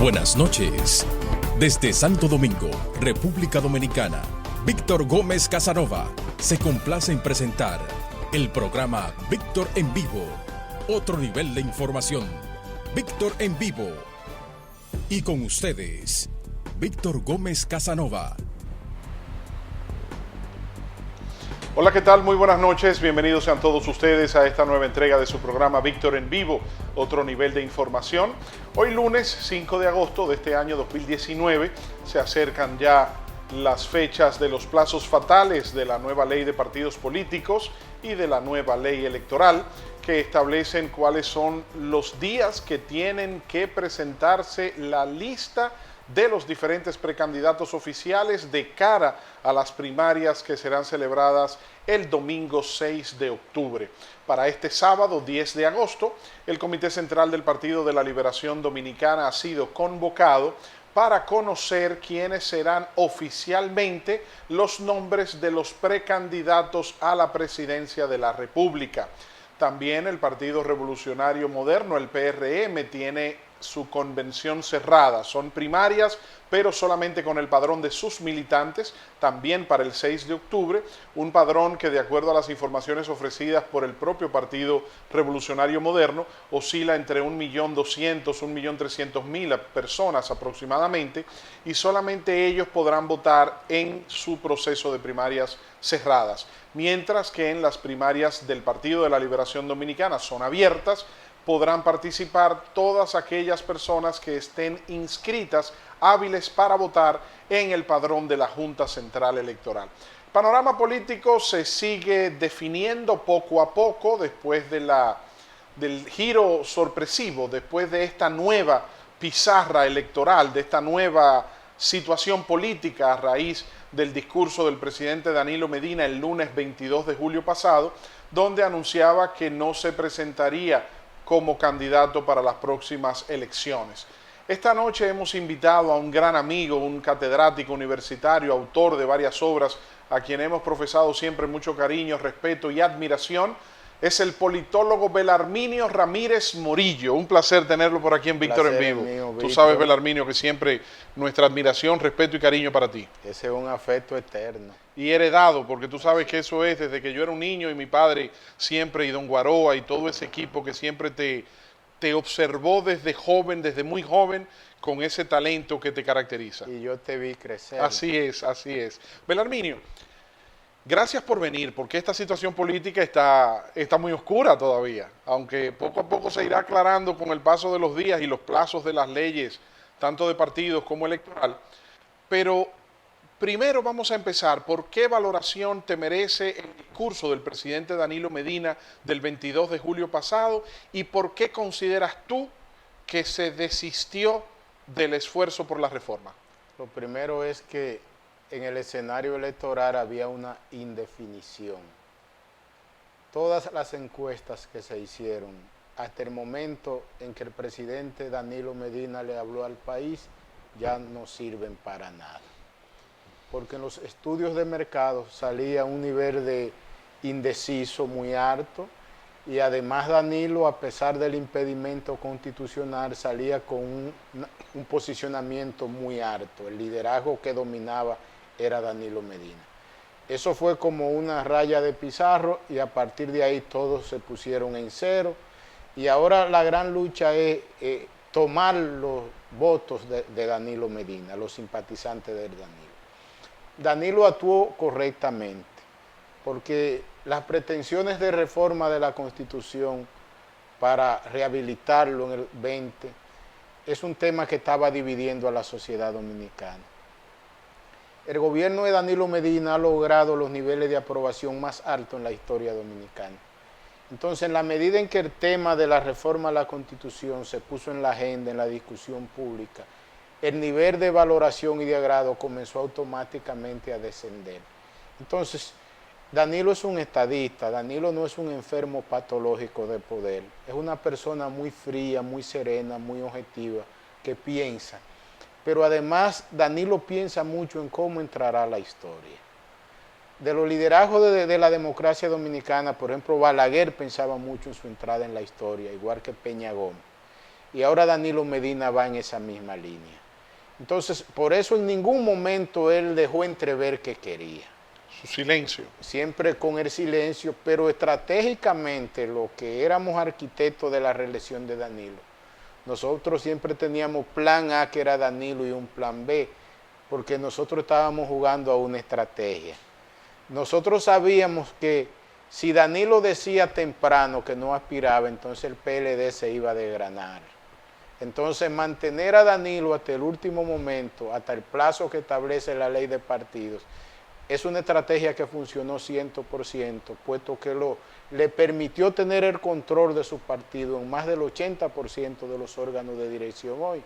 Buenas noches. Desde Santo Domingo, República Dominicana, Víctor Gómez Casanova se complace en presentar el programa Víctor en Vivo. Otro nivel de información. Víctor en Vivo. Y con ustedes, Víctor Gómez Casanova. Hola, ¿qué tal? Muy buenas noches. Bienvenidos sean todos ustedes a esta nueva entrega de su programa Víctor en Vivo, otro nivel de información. Hoy lunes 5 de agosto de este año 2019 se acercan ya las fechas de los plazos fatales de la nueva ley de partidos políticos y de la nueva ley electoral que establecen cuáles son los días que tienen que presentarse la lista de los diferentes precandidatos oficiales de cara a las primarias que serán celebradas el domingo 6 de octubre. Para este sábado 10 de agosto, el Comité Central del Partido de la Liberación Dominicana ha sido convocado para conocer quiénes serán oficialmente los nombres de los precandidatos a la presidencia de la República. También el Partido Revolucionario Moderno, el PRM, tiene su convención cerrada. Son primarias, pero solamente con el padrón de sus militantes, también para el 6 de octubre, un padrón que, de acuerdo a las informaciones ofrecidas por el propio Partido Revolucionario Moderno, oscila entre 1.200.000, 1.300.000 personas aproximadamente, y solamente ellos podrán votar en su proceso de primarias cerradas, mientras que en las primarias del Partido de la Liberación Dominicana son abiertas. Podrán participar todas aquellas personas que estén inscritas, hábiles para votar en el padrón de la Junta Central Electoral. El panorama político se sigue definiendo poco a poco después del giro sorpresivo, después de esta nueva pizarra electoral, de esta nueva situación política a raíz del discurso del presidente Danilo Medina el lunes 22 de julio pasado, donde anunciaba que no se presentaría como candidato para las próximas elecciones. Esta noche hemos invitado a un gran amigo, un catedrático universitario, autor de varias obras, a quien hemos profesado siempre mucho cariño, respeto y admiración. Es el politólogo Belarminio Ramírez Morillo. Un placer tenerlo por aquí en Víctor en Vivo. Mío, Tú sabes, Belarminio, que siempre nuestra admiración, respeto y cariño para ti. Ese es un afecto eterno. Y heredado, porque tú sabes que eso es desde que yo era un niño y mi padre siempre, y don Guaroa y todo ese equipo que siempre te observó desde joven, desde muy joven, con ese talento que te caracteriza. Y yo te vi crecer. Así es, así es. Belarminio, gracias por venir, porque esta situación política está muy oscura todavía, aunque poco a poco se irá aclarando con el paso de los días y los plazos de las leyes, tanto de partidos como electoral. Pero primero vamos a empezar. ¿Por qué valoración te merece el discurso del presidente Danilo Medina del 22 de julio pasado y por qué consideras tú que se desistió del esfuerzo por la reforma? Lo primero es que en el escenario electoral había una indefinición. Todas las encuestas que se hicieron hasta el momento en que el presidente Danilo Medina le habló al país ya no sirven para nada. Porque en los estudios de mercado salía un nivel de indeciso muy alto y además Danilo, a pesar del impedimento constitucional, salía con un posicionamiento muy alto. El liderazgo que dominaba era Danilo Medina. Eso fue como una raya de pizarro y a partir de ahí todos se pusieron en cero y ahora la gran lucha es tomar los votos de Danilo Medina, los simpatizantes de Danilo. Danilo actuó correctamente, porque las pretensiones de reforma de la Constitución para rehabilitarlo en el 20 es un tema que estaba dividiendo a la sociedad dominicana. El gobierno de Danilo Medina ha logrado los niveles de aprobación más altos en la historia dominicana. Entonces, en la medida en que el tema de la reforma a la Constitución se puso en la agenda, en la discusión pública, el nivel de valoración y de agrado comenzó automáticamente a descender. Entonces, Danilo es un estadista, Danilo no es un enfermo patológico de poder, es una persona muy fría, muy serena, muy objetiva, que piensa. Pero además, Danilo piensa mucho en cómo entrará a la historia. De los liderazgos de la democracia dominicana, por ejemplo, Balaguer pensaba mucho en su entrada en la historia, igual que Peña Gómez. y ahora Danilo Medina va en esa misma línea. Entonces, por eso en ningún momento él dejó entrever que quería. Su silencio. Siempre con el silencio, pero estratégicamente lo que éramos arquitectos de la reelección de Danilo, nosotros siempre teníamos plan A, que era Danilo, y un plan B, porque nosotros estábamos jugando a una estrategia. Nosotros sabíamos que si Danilo decía temprano que no aspiraba, entonces el PLD se iba a desgranar. Entonces mantener a Danilo hasta el último momento, hasta el plazo que establece la ley de partidos, es una estrategia que funcionó 100%, puesto que le permitió tener el control de su partido en más del 80% de los órganos de dirección hoy,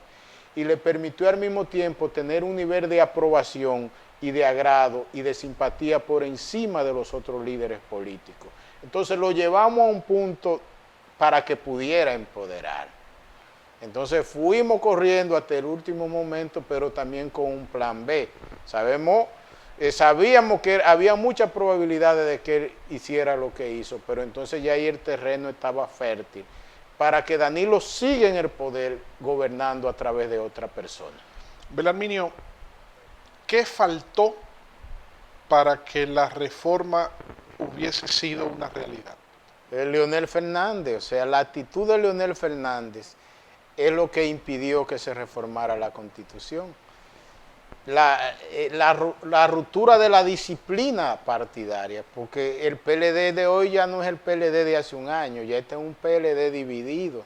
y le permitió al mismo tiempo tener un nivel de aprobación y de agrado y de simpatía por encima de los otros líderes políticos. Entonces lo llevamos a un punto para que pudiera empoderar. Entonces fuimos corriendo hasta el último momento, pero también con un plan B. Sabíamos que había muchas probabilidades de que él hiciera lo que hizo, pero entonces ya ahí el terreno estaba fértil para que Danilo siga en el poder gobernando a través de otra persona. Belarminio, ¿qué faltó para que la reforma hubiese sido una realidad? Leonel Fernández, o sea, la actitud de Leonel Fernández es lo que impidió que se reformara la Constitución. La ruptura de la disciplina partidaria, porque el PLD de hoy ya no es el PLD de hace un año, ya este es un PLD dividido,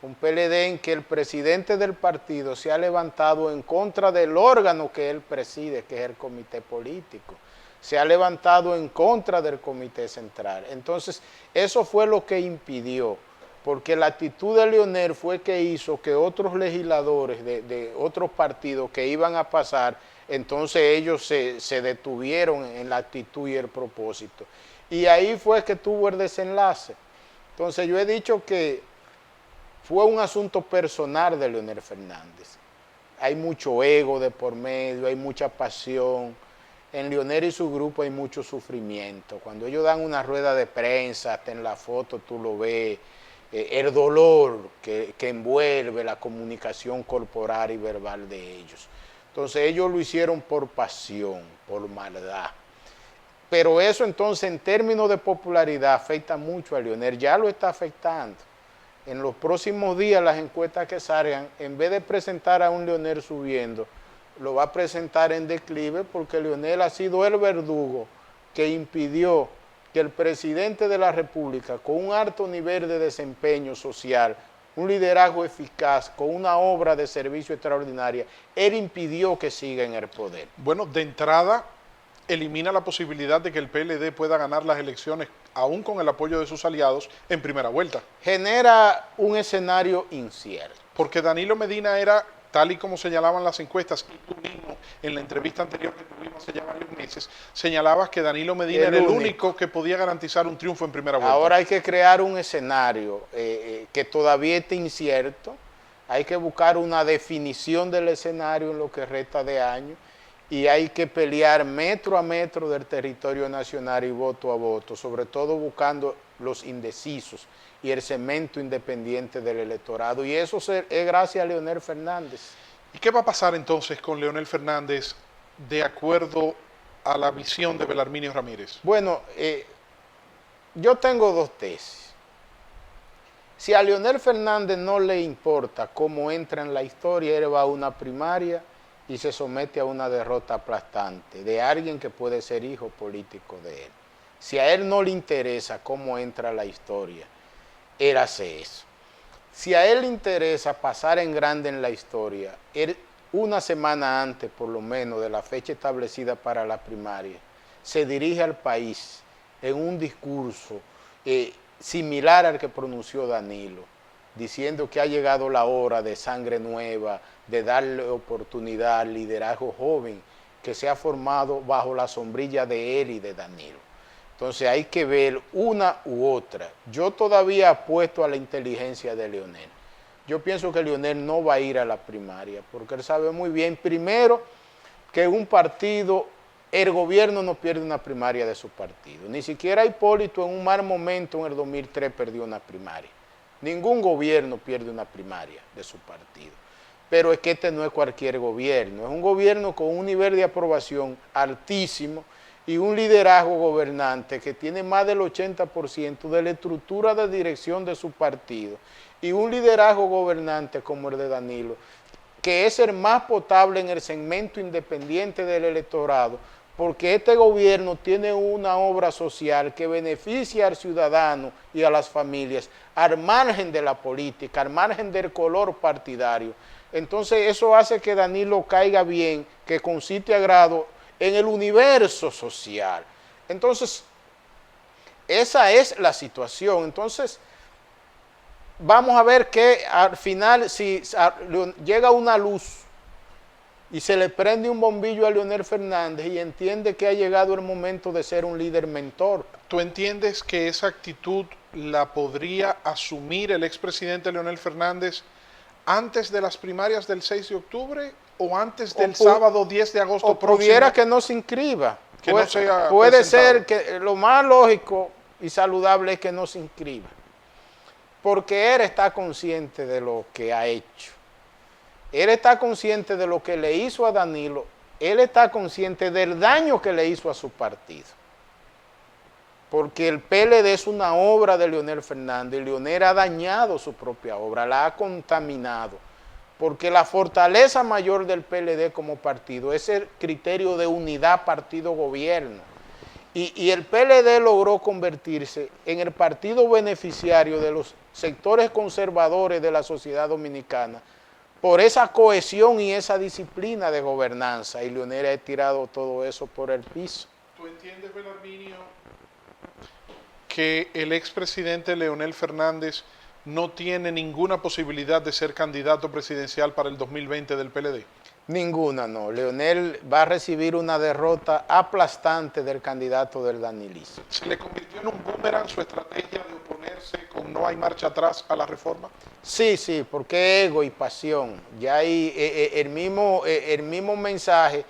un PLD en que el presidente del partido se ha levantado en contra del órgano que él preside, que es el comité político, se ha levantado en contra del comité central. Entonces, eso fue lo que impidió, porque la actitud de Leonel fue que hizo que otros legisladores de otros partidos que iban a pasar, entonces ellos se detuvieron en la actitud y el propósito. Y ahí fue que tuvo el desenlace. Entonces yo he dicho que fue un asunto personal de Leonel Fernández. Hay mucho ego de por medio, hay mucha pasión. En Leonel y su grupo hay mucho sufrimiento. Cuando ellos dan una rueda de prensa, hasta en la foto tú lo ves, el dolor que envuelve la comunicación corporal y verbal de ellos. Entonces ellos lo hicieron por pasión, por maldad. Pero eso entonces en términos de popularidad afecta mucho a Leonel, ya lo está afectando. En los próximos días las encuestas que salgan, en vez de presentar a un Leonel subiendo, lo va a presentar en declive, porque Leonel ha sido el verdugo que impidió que el presidente de la República, con un alto nivel de desempeño social, un liderazgo eficaz, con una obra de servicio extraordinaria, él impidió que siga en el poder. Bueno, de entrada, elimina la posibilidad de que el PLD pueda ganar las elecciones, aún con el apoyo de sus aliados, en primera vuelta. Genera un escenario incierto. Porque Danilo Medina era, tal y como señalaban las encuestas, y tú mismo en la entrevista anterior que tuvimos hace ya varios meses, señalabas que Danilo Medina era el único que podía garantizar un triunfo en primera vuelta. Ahora hay que crear un escenario que todavía está incierto, hay que buscar una definición del escenario en lo que resta de año, y hay que pelear metro a metro del territorio nacional y voto a voto, sobre todo buscando los indecisos y el cemento independiente del electorado, y eso es gracias a Leonel Fernández. ¿Y qué va a pasar entonces con Leonel Fernández de acuerdo a la visión de Belarminio Ramírez? Bueno, yo tengo dos tesis. Si a Leonel Fernández no le importa cómo entra en la historia, él va a una primaria y se somete a una derrota aplastante de alguien que puede ser hijo político de él. Si a él no le interesa cómo entra la historia, él hace eso. Si a él le interesa pasar en grande en la historia, él una semana antes por lo menos de la fecha establecida para la primaria, se dirige al país en un discurso similar al que pronunció Danilo, diciendo que ha llegado la hora de sangre nueva, de darle oportunidad al liderazgo joven que se ha formado bajo la sombrilla de él y de Danilo. Entonces hay que ver una u otra. Yo todavía apuesto a la inteligencia de Leonel. Yo pienso que Leonel no va a ir a la primaria, porque él sabe muy bien, primero, que un partido, el gobierno no pierde una primaria de su partido. Ni siquiera Hipólito en un mal momento en el 2003 perdió una primaria. Ningún gobierno pierde una primaria de su partido. Pero es que este no es cualquier gobierno, es un gobierno con un nivel de aprobación altísimo y un liderazgo gobernante que tiene más del 80% de la estructura de dirección de su partido y un liderazgo gobernante como el de Danilo, que es el más potable en el segmento independiente del electorado, porque este gobierno tiene una obra social que beneficia al ciudadano y a las familias al margen de la política, al margen del color partidario. Entonces eso hace que Danilo caiga bien, que concite agrado en el universo social. Entonces, esa es la situación. Entonces, vamos a ver que al final, si llega una luz y se le prende un bombillo a Leonel Fernández y entiende que ha llegado el momento de ser un líder mentor. ¿Tú entiendes que esa actitud la podría asumir el expresidente Leonel Fernández antes de las primarias del 6 de octubre o antes del sábado 10 de agosto o próximo? Pudiera que no se inscriba. Que no sea puede presentado. ser que lo más lógico y saludable es que no se inscriba. Porque él está consciente de lo que ha hecho. Él está consciente de lo que le hizo a Danilo. Él está consciente del daño que le hizo a su partido. Porque el PLD es una obra de Leonel Fernández y Leonel ha dañado su propia obra, la ha contaminado. Porque la fortaleza mayor del PLD como partido es el criterio de unidad partido-gobierno. Y el PLD logró convertirse en el partido beneficiario de los sectores conservadores de la sociedad dominicana por esa cohesión y esa disciplina de gobernanza. Y Leonel ha tirado todo eso por el piso. ¿Tú entiendes, Belarminio, que el expresidente Leonel Fernández no tiene ninguna posibilidad de ser candidato presidencial para el 2020 del PLD? Ninguna, no. Leonel va a recibir una derrota aplastante del candidato del danilismo. ¿Se le convirtió en un boomerang su estrategia de oponerse con no hay marcha atrás a la reforma? Sí, porque ego y pasión. Ya hay el mismo mensaje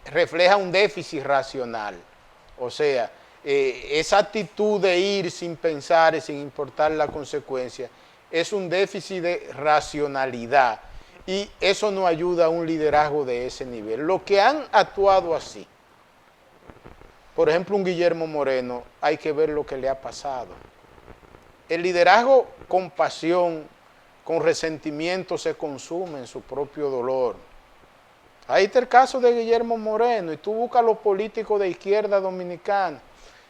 refleja un déficit racional. O sea, esa actitud de ir sin pensar y sin importar la consecuencia es un déficit de racionalidad y eso no ayuda a un liderazgo de ese nivel. Los que han actuado así, por ejemplo un Guillermo Moreno, hay que ver lo que le ha pasado. El liderazgo con pasión, con resentimiento se consume en su propio dolor. Ahí está el caso de Guillermo Moreno y tú buscas a los políticos de izquierda dominicana.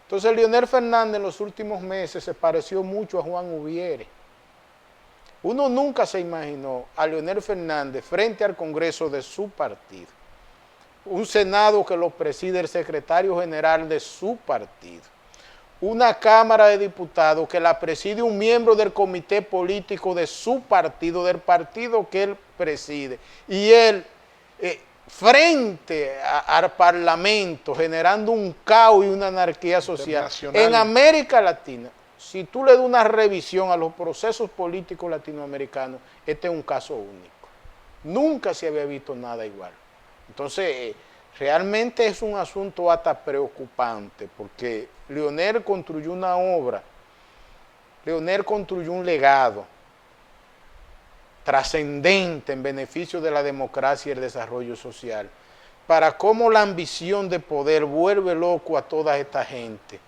Entonces Leonel Fernández en los últimos meses se pareció mucho a Juan Ubiere. Uno nunca se imaginó a Leonel Fernández frente al Congreso de su partido. Un Senado que lo preside el secretario general de su partido. Una Cámara de Diputados que la preside un miembro del comité político de su partido, del partido que él preside. Y él, frente al Parlamento, generando un caos y una anarquía social. En América Latina, si tú le das una revisión a los procesos políticos latinoamericanos, este es un caso único. Nunca se había visto nada igual. Entonces, realmente es un asunto hasta preocupante, porque Leonel construyó una obra, Leonel construyó un legado trascendente en beneficio de la democracia y el desarrollo social, para cómo la ambición de poder vuelve loco a toda esta gente,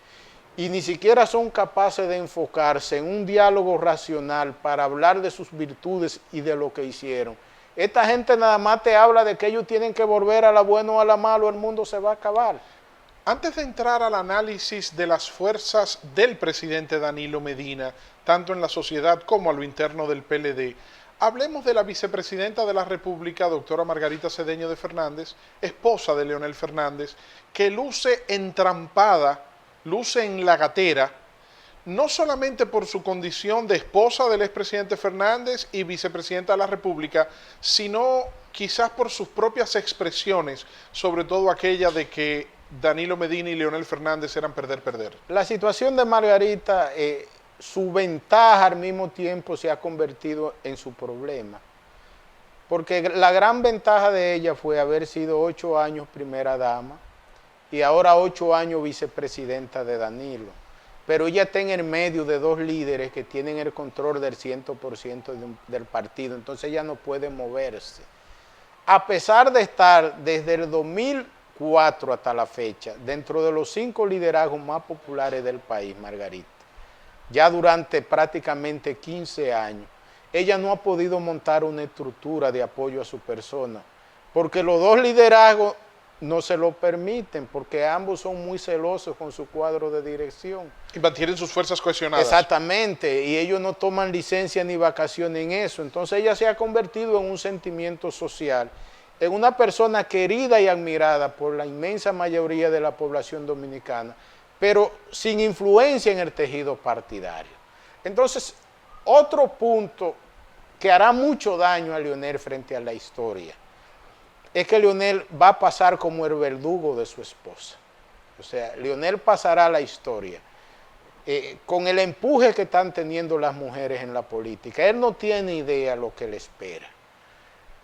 y ni siquiera son capaces de enfocarse en un diálogo racional para hablar de sus virtudes y de lo que hicieron. Esta gente nada más te habla de que ellos tienen que volver a la buena o a la mala, o el mundo se va a acabar. Antes de entrar al análisis de las fuerzas del presidente Danilo Medina, tanto en la sociedad como a lo interno del PLD, hablemos de la vicepresidenta de la República, doctora Margarita Cedeño de Fernández, esposa de Leonel Fernández, que luce entrampada, luce en la gatera, no solamente por su condición de esposa del expresidente Fernández y vicepresidenta de la República, sino quizás por sus propias expresiones, sobre todo aquella de que Danilo Medina y Leonel Fernández eran perder. La situación de Margarita, su ventaja al mismo tiempo se ha convertido en su problema. Porque la gran ventaja de ella fue haber sido 8 años primera dama y ahora 8 años vicepresidenta de Danilo. pero ella está en el medio de dos líderes que tienen el control del 100% del partido, entonces ella no puede moverse. A pesar de estar desde el 2004 hasta la fecha, dentro de los 5 liderazgos más populares del país, Margarita, ya durante prácticamente 15 años, ella no ha podido montar una estructura de apoyo a su persona, porque los dos liderazgos no se lo permiten, porque ambos son muy celosos con su cuadro de dirección. Y mantienen sus fuerzas cohesionadas. Exactamente, y ellos no toman licencia ni vacaciones en eso. Entonces ella se ha convertido en un sentimiento social, en una persona querida y admirada por la inmensa mayoría de la población dominicana, pero sin influencia en el tejido partidario. Entonces, otro punto que hará mucho daño a Leonel frente a la historia es que Leonel va a pasar como el verdugo de su esposa. O sea, Leonel pasará a la historia con el empuje que están teniendo las mujeres en la política. Él no tiene idea lo que le espera,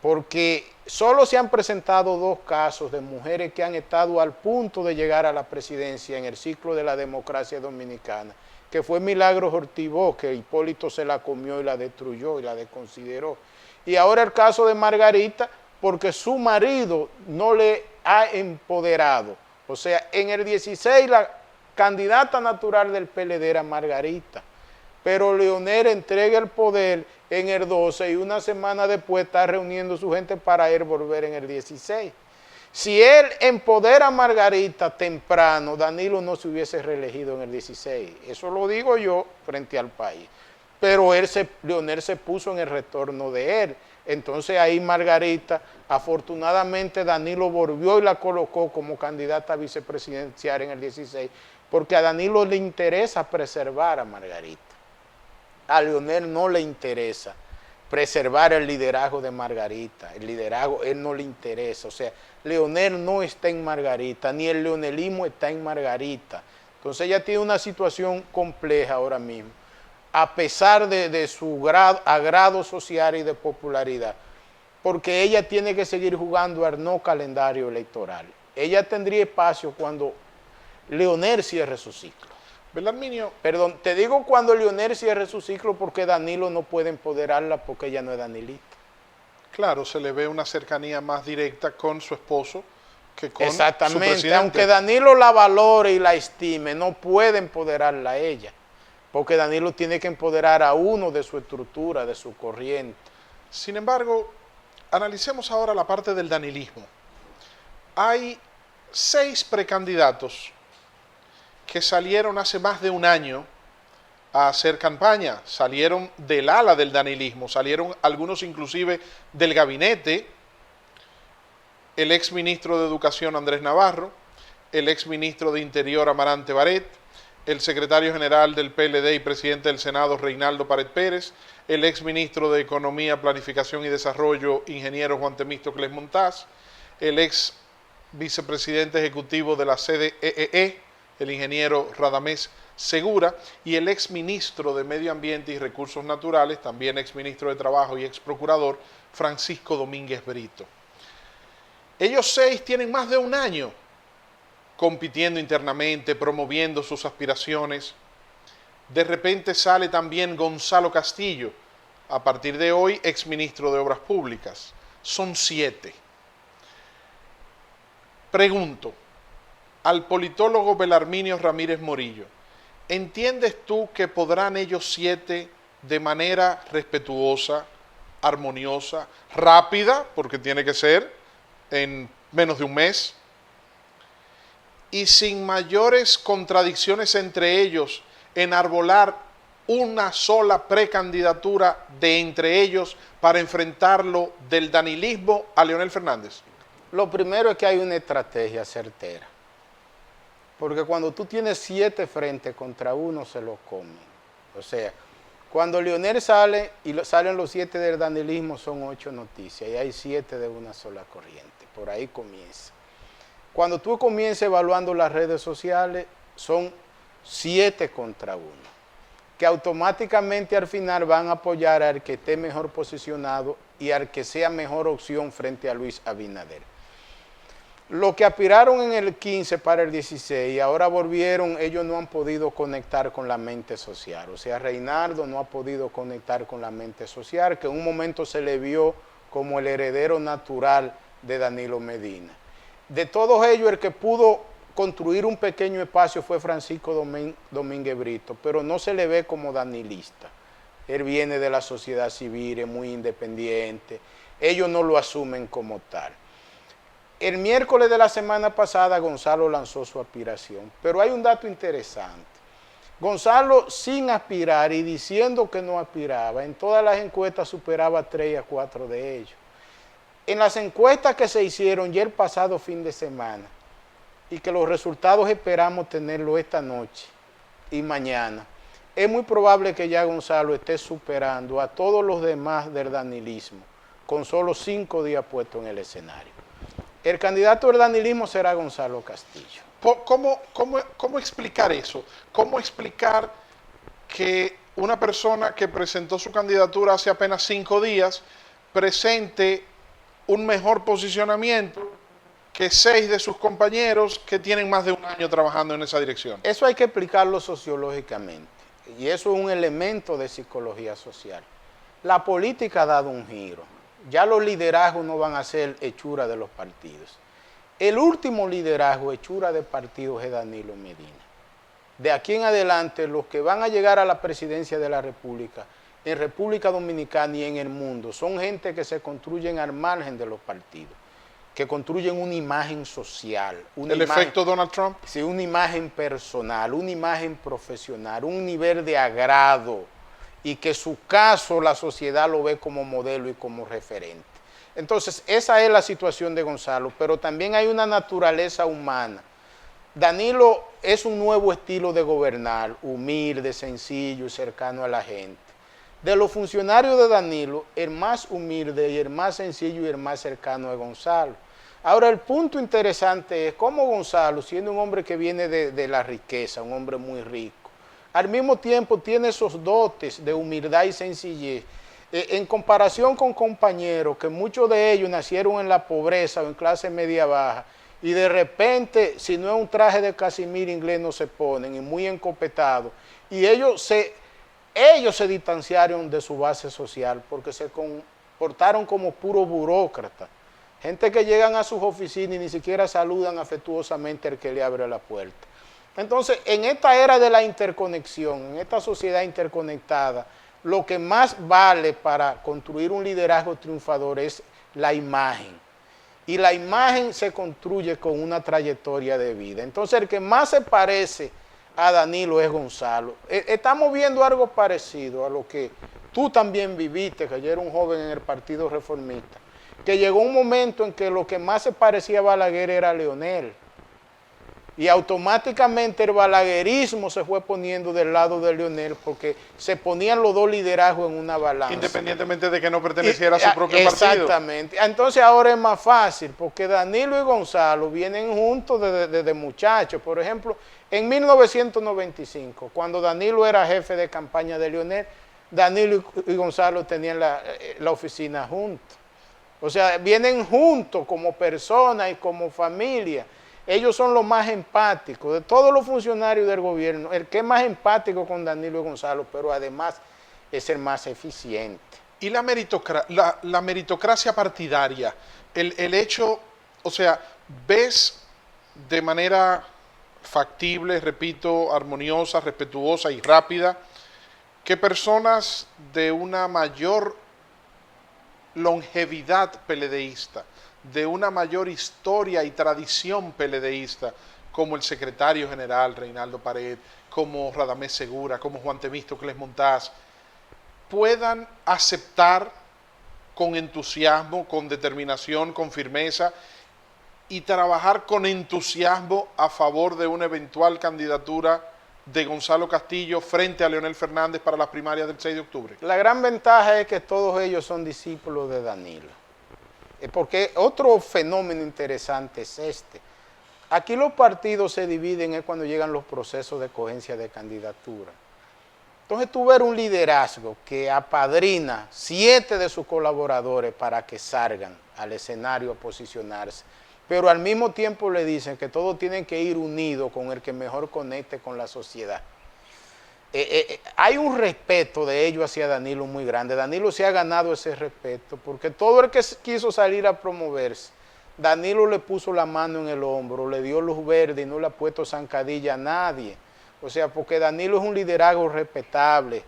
porque solo se han presentado 2 casos de mujeres que han estado al punto de llegar a la presidencia en el ciclo de la democracia dominicana, que fue Milagros Ortiz Bosch, que Hipólito se la comió y la destruyó y la desconsideró. Y ahora el caso de Margarita, porque su marido no le ha empoderado. O sea, en el 16 la candidata natural del PLD era Margarita, pero Leonel entrega el poder en el 12 y una semana después está reuniendo su gente para él volver en el 16. Si él empodera a Margarita temprano, Danilo no se hubiese reelegido en el 16. Eso lo digo yo frente al país. Pero Leonel se puso en el retorno de él. Entonces ahí Margarita, afortunadamente Danilo volvió y la colocó como candidata vicepresidencial en el 16, porque a Danilo le interesa preservar a Margarita. A Leonel no le interesa preservar el liderazgo de Margarita. El liderazgo, él no le interesa. O sea, Leonel no está en Margarita, ni el leonelismo está en Margarita. Entonces ella tiene una situación compleja ahora mismo, a pesar de su agrado social y de popularidad, porque ella tiene que seguir jugando al no calendario electoral. Ella tendría espacio cuando Leonel cierre su ciclo. Belarminio. Perdón, te digo cuando Leonel cierre su ciclo porque Danilo no puede empoderarla porque ella no es danilista. Claro, se le ve una cercanía más directa con su esposo que con Exactamente, su presidente. aunque Danilo la valore y la estime, no puede empoderarla a ella, porque Danilo tiene que empoderar a uno de su estructura, de su corriente. Sin embargo, analicemos ahora la parte del danilismo. Hay 6 precandidatos que salieron hace más de un año a hacer campaña, salieron del ala del danilismo, salieron algunos inclusive del gabinete, el exministro de Educación Andrés Navarro, el exministro de Interior Amarante Baret, el secretario general del PLD y presidente del Senado Reinaldo Pared Pérez, el exministro de Economía, Planificación y Desarrollo, ingeniero Juan Temístocles Montaz, el ex vicepresidente ejecutivo de la CDEE, el ingeniero Radamés Segura, y el exministro de Medio Ambiente y Recursos Naturales, también exministro de Trabajo y ex procurador, Francisco Domínguez Brito. Ellos 6 tienen más de un año compitiendo internamente, promoviendo sus aspiraciones. De repente sale también Gonzalo Castillo, a partir de hoy exministro de Obras Públicas. Son 7. Pregunto al politólogo Belarminio Ramírez Morillo, ¿entiendes tú que podrán ellos 7 de manera respetuosa, armoniosa, rápida, porque tiene que ser en menos de un mes, y sin mayores contradicciones entre ellos, enarbolar una sola precandidatura de entre ellos para enfrentarlo del danilismo a Leonel Fernández? Lo primero es que hay una estrategia certera, porque cuando tú tienes 7 frentes contra uno se lo comen. O sea, cuando Leonel sale y salen los 7 del danilismo son 8 noticias y hay 7 de una sola corriente. Por ahí comienza. Cuando tú comienzas evaluando las redes sociales son 7 contra 1, que automáticamente al final van a apoyar al que esté mejor posicionado y al que sea mejor opción frente a Luis Abinader. Los que aspiraron en el 15 para el 16 y ahora volvieron, ellos no han podido conectar con la mente social. O sea, Reinaldo no ha podido conectar con la mente social, que en un momento se le vio como el heredero natural de Danilo Medina. De todos ellos, el que pudo construir un pequeño espacio fue Francisco Domínguez Brito, pero no se le ve como danilista. Él viene de la sociedad civil, es muy independiente, ellos no lo asumen como tal. El miércoles de la semana pasada Gonzalo lanzó su aspiración, pero hay un dato interesante. Gonzalo, sin aspirar y diciendo que no aspiraba, en todas las encuestas superaba 3 a 4 de ellos. En las encuestas que se hicieron ya el pasado fin de semana, y que los resultados esperamos tenerlo esta noche y mañana, es muy probable que ya Gonzalo esté superando a todos los demás del danilismo, con solo 5 días puestos en el escenario. El candidato del danilismo será Gonzalo Castillo. ¿Cómo explicar eso? ¿Cómo explicar que una persona que presentó su candidatura hace apenas 5 días presente un mejor posicionamiento que 6 de sus compañeros que tienen más de un año trabajando en esa dirección? Eso hay que explicarlo sociológicamente, y eso es un elemento de psicología social. La política ha dado un giro. Ya los liderazgos no van a ser hechura de los partidos. El último liderazgo, hechura de partidos, es Danilo Medina. De aquí en adelante, los que van a llegar a la presidencia de la República, en República Dominicana y en el mundo, son gente que se construyen al margen de los partidos, que construyen una imagen social. ¿Efecto Donald Trump? Sí, una imagen personal, una imagen profesional, un nivel de agrado, y que su caso la sociedad lo ve como modelo y como referente. Entonces, esa es la situación de Gonzalo, pero también hay una naturaleza humana. Danilo es un nuevo estilo de gobernar, humilde, sencillo y cercano a la gente. De los funcionarios de Danilo, el más humilde y el más sencillo y el más cercano es Gonzalo. Ahora, el punto interesante es cómo Gonzalo, siendo un hombre que viene de la riqueza, un hombre muy rico, al mismo tiempo tiene esos dotes de humildad y sencillez, en comparación con compañeros que muchos de ellos nacieron en la pobreza o en clase media baja, y de repente, si no es un traje de casimir inglés, no se ponen, y muy encopetados, y ellos se distanciaron de su base social porque se comportaron como puro burócratas, gente que llegan a sus oficinas y ni siquiera saludan afectuosamente al que le abre la puerta. Entonces, en esta era de la interconexión, en esta sociedad interconectada, lo que más vale para construir un liderazgo triunfador es la imagen. Y la imagen se construye con una trayectoria de vida. Entonces, el que más se parece a Danilo es Gonzalo. Estamos viendo algo parecido a lo que tú también viviste, que yo era un joven en el Partido Reformista, que llegó un momento en que lo que más se parecía a Balaguer era Leonel. Y automáticamente el balaguerismo se fue poniendo del lado de Leonel porque se ponían los dos liderazgos en una balanza. Independientemente de que no perteneciera a su propio partido. Exactamente. Entonces ahora es más fácil porque Danilo y Gonzalo vienen juntos desde muchachos. Por ejemplo, en 1995, cuando Danilo era jefe de campaña de Leonel, Danilo y Gonzalo tenían la oficina juntos. O sea, vienen juntos como personas y como familia. Ellos son los más empáticos de todos los funcionarios del gobierno. El que es más empático con Danilo y Gonzalo, pero además es el más eficiente. Y la meritocracia partidaria, el hecho, o sea, ves de manera factible, repito, armoniosa, respetuosa y rápida, que personas de una mayor longevidad peledeísta, de una mayor historia y tradición peledeísta, como el secretario general Reinaldo Pared, como Radamés Segura, como Juan Temístocles Montaz, puedan aceptar con entusiasmo, con determinación, con firmeza, y trabajar con entusiasmo a favor de una eventual candidatura de Gonzalo Castillo frente a Leonel Fernández para las primarias del 6 de octubre. La gran ventaja es que todos ellos son discípulos de Danilo. Porque otro fenómeno interesante es este. Aquí los partidos se dividen cuando llegan los procesos de escogencia de candidatura. Entonces tú ves un liderazgo que apadrina 7 de sus colaboradores para que salgan al escenario a posicionarse. pero al mismo tiempo le dicen que todos tienen que ir unidos con el que mejor conecte con la sociedad. Hay un respeto de ellos hacia Danilo muy grande. Danilo se ha ganado ese respeto porque todo el que quiso salir a promoverse, Danilo le puso la mano en el hombro, le dio luz verde y no le ha puesto zancadilla a nadie. O sea, porque Danilo es un liderazgo respetable,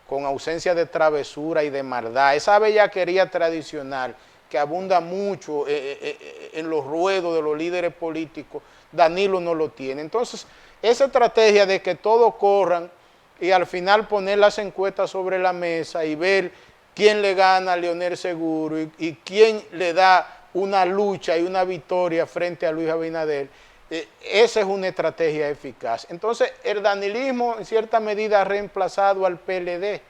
con ausencia de travesura y de maldad. Esa bellaquería tradicional que abunda mucho en los ruedos de los líderes políticos, Danilo no lo tiene. Entonces, esa estrategia de que todos corran y al final poner las encuestas sobre la mesa y ver quién le gana a Leonel Seguro y quién le da una lucha y una victoria frente a Luis Abinader, esa es una estrategia eficaz. Entonces, el danilismo en cierta medida ha reemplazado al PLD,